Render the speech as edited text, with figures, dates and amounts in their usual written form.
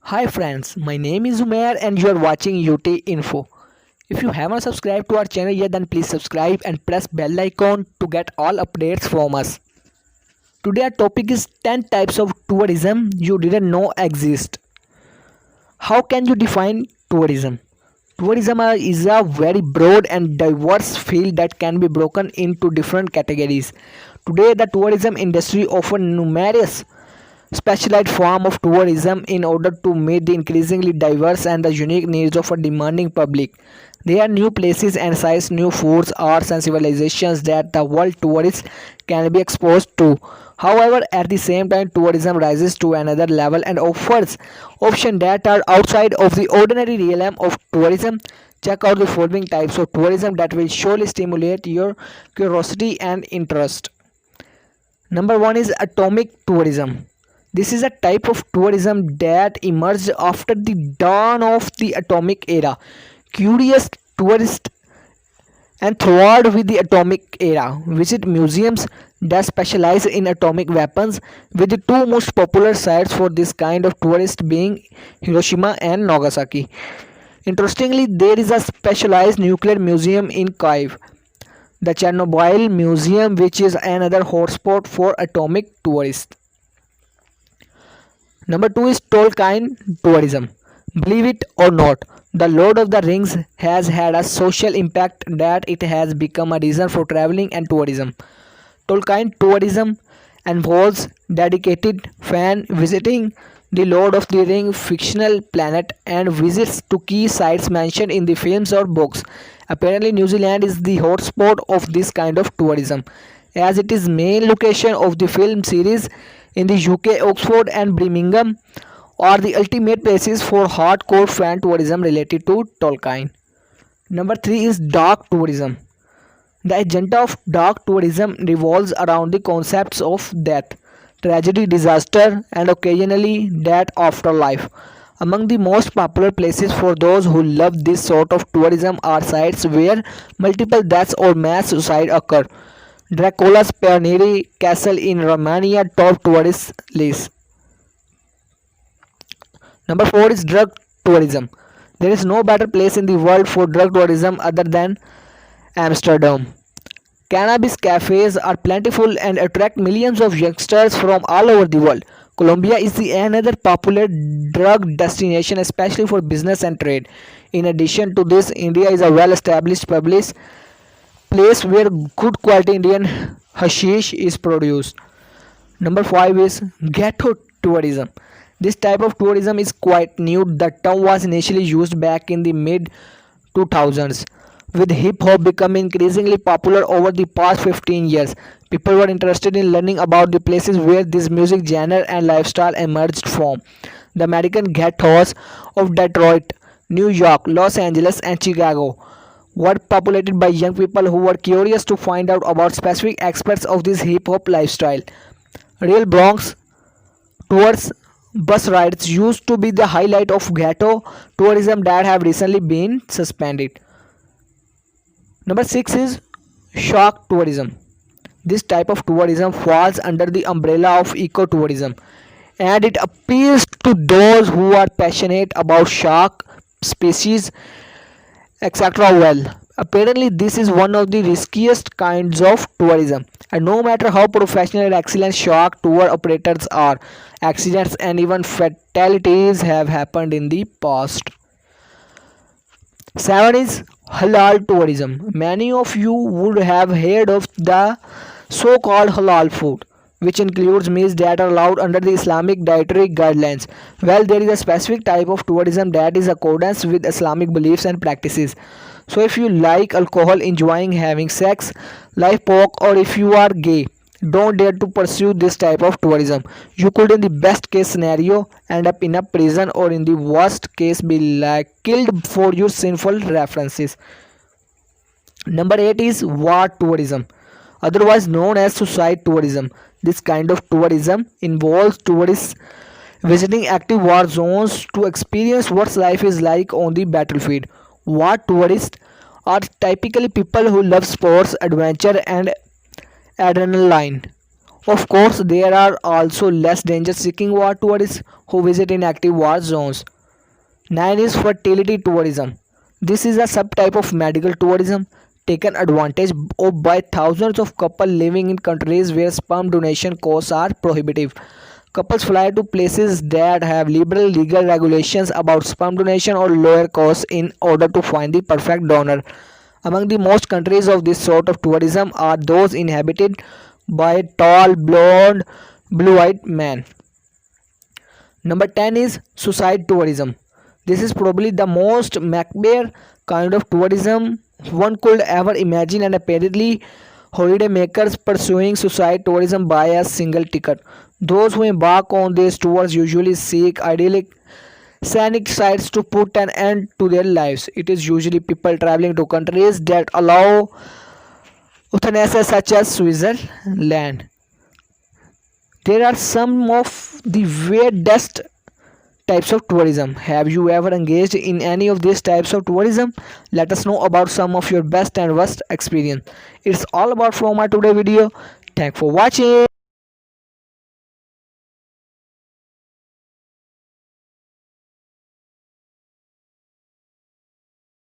Hi friends, my name is Umair and you are watching UT Info. If you haven't subscribed to our channel yet, then please subscribe and press bell icon to get all updates from us. Today our topic is 10 types of tourism you didn't know exist. How can you define tourism? Tourism is a very broad and diverse field that can be broken into different categories. Today the tourism industry offers numerous specialized form of tourism in order to meet the increasingly diverse and the unique needs of a demanding public. There are new places and sites, new foods, arts and civilizations that the world tourists can be exposed to. However, at the same time, tourism rises to another level and offers options that are outside of the ordinary realm of tourism. Check out the following types of tourism that will surely stimulate your curiosity and interest. Number one is atomic tourism. This is a type of tourism that emerged after the dawn of the atomic era. Curious tourists enthralled with the atomic era visit museums that specialize in atomic weapons, with the two most popular sites for this kind of tourist being Hiroshima and Nagasaki. Interestingly, there is a specialized nuclear museum in Kyiv, the Chernobyl Museum, which is another hotspot for atomic tourists. Number two is Tolkien tourism. Believe it or not, The Lord of the Rings has had a social impact that it has become a reason for traveling and tourism. Tolkien tourism involves dedicated fan visiting the Lord of the Ring fictional planet and visits to key sites mentioned in the films or books. Apparently, New Zealand is the hotspot of this kind of tourism, as it is main location of the film series in the UK. Oxford and Birmingham are the ultimate places for hardcore fan tourism related to Tolkien. Number 3 is dark tourism. The agenda of dark tourism revolves around the concepts of death, tragedy, disaster, and occasionally that afterlife. Among the most popular places for those who love this sort of tourism are sites where multiple deaths or mass suicide occur. Dracula's Perniri Castle in Romania top tourist list. Number 4 is drug tourism. There is no better place in the world for drug tourism other than Amsterdam. Cannabis cafes are plentiful and attract millions of youngsters from all over the world. Colombia is another popular drug destination, especially for business and trade. In addition to this, India is a well-established public place where good quality Indian hashish is produced. Number 5 is ghetto tourism. This type of tourism is quite new. The term was initially used back in the mid 2000s, with hip hop becoming increasingly popular over the past 15 years. People were interested in learning about the places where this music genre and lifestyle emerged from. The American ghettos of Detroit, New York, Los Angeles, and Chicago were populated by young people who were curious to find out about specific aspects of this hip hop lifestyle. Real Bronx tours bus rides used to be the highlight of ghetto tourism that have recently been suspended. Number 6 is shock tourism. This type of tourism falls under the umbrella of ecotourism, and it appeals to those who are passionate about shark species, etc. Well, apparently, this is one of the riskiest kinds of tourism, and no matter how professional and excellent shark tour operators are, accidents and even fatalities have happened in the past. 7 is halal tourism. Many of you would have heard of the so called halal food, which includes meals that are allowed under the Islamic dietary guidelines. Well, there is a specific type of tourism that is accordance with Islamic beliefs and practices. So, if you like alcohol, enjoying having sex, live pork, or if you are gay, don't dare to pursue this type of tourism. You could, in the best case scenario, end up in a prison, or in the worst case, be killed for your sinful references. Number 8 is war tourism, otherwise known as suicide tourism. This kind of tourism involves tourists visiting active war zones to experience what life is like on the battlefield. War tourists are typically people who love sports, adventure, and adrenaline. Of course, there are also less danger-seeking war tourists who visit inactive war zones. 9 is fertility tourism. This is a subtype of medical tourism taken advantage of by thousands of couples living in countries where sperm donation costs are prohibitive. Couples fly to places that have liberal legal regulations about sperm donation or lower costs in order to find the perfect donor. Among the most countries of this sort of tourism are those inhabited by tall, blonde, blue-eyed men. Number 10 is suicide tourism. This is probably the most macabre kind of tourism one could ever imagine, and apparently holiday makers pursuing suicide tourism buy a single ticket. Those who embark on these tours usually seek idyllic scenic sites to put an end to their lives. It is usually people traveling to countries that allow euthanasia such as Switzerland. There are some of the weirdest types of tourism. Have you ever engaged in any of these types of tourism? Let us know about some of your best and worst experience. It's all about from our today video. Thanks for watching.